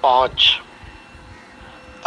5،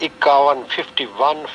51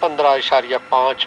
15.5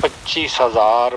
25,000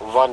1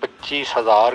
25,000